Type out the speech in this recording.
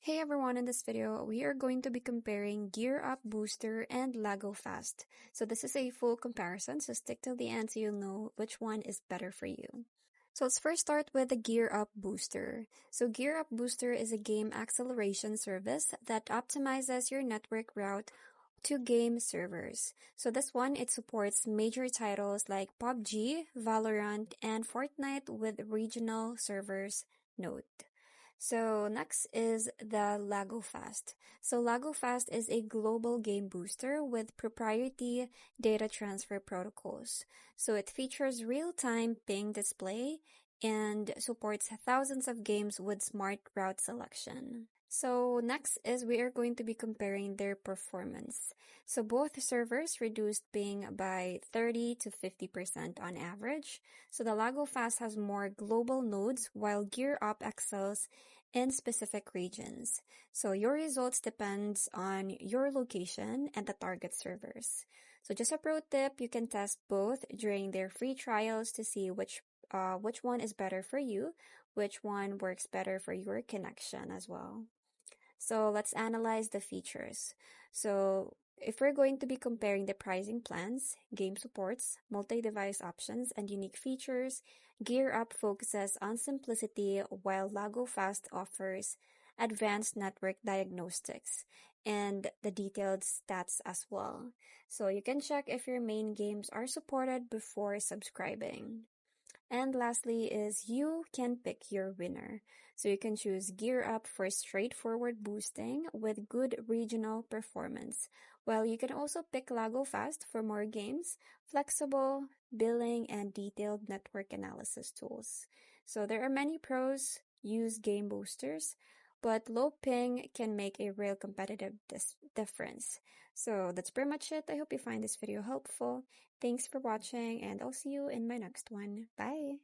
Hey everyone, in this video, we are going to be comparing GearUp Booster and LagoFast. So this is a full comparison, so stick till the end so you'll know which one is better for you. So let's first start with the GearUp Booster. So GearUp Booster is a game acceleration service that optimizes your network route to game servers. So this one, it supports major titles like PUBG, Valorant, and Fortnite with regional servers. Note. So next is the LagoFast. So LagoFast is a global game booster with proprietary data transfer protocols. So it features real-time ping display and supports thousands of games with smart route selection. So next is we are going to be comparing their performance. So both servers reduced ping by 30 to 50% on average. So the LagoFast has more global nodes while GearUp excels in specific regions. So your results depends on your location and the target servers. So just a pro tip, you can test both during their free trials to see which one is better for you, which one works better for your connection as well. So let's analyze the features. So if we're going to be comparing the pricing plans, game supports, multi-device options, and unique features, GearUp focuses on simplicity while LagoFast offers advanced network diagnostics and the detailed stats as well. So you can check if your main games are supported before subscribing. And lastly is you can pick your winner. So you can choose GearUp for straightforward boosting with good regional performance. While you can also pick LagoFast for more games, flexible billing, and detailed network analysis tools. So there are many pros. Use game boosters, but low ping can make a real competitive difference. So that's pretty much it. I hope you find this video helpful. Thanks for watching, and I'll see you in my next one. Bye!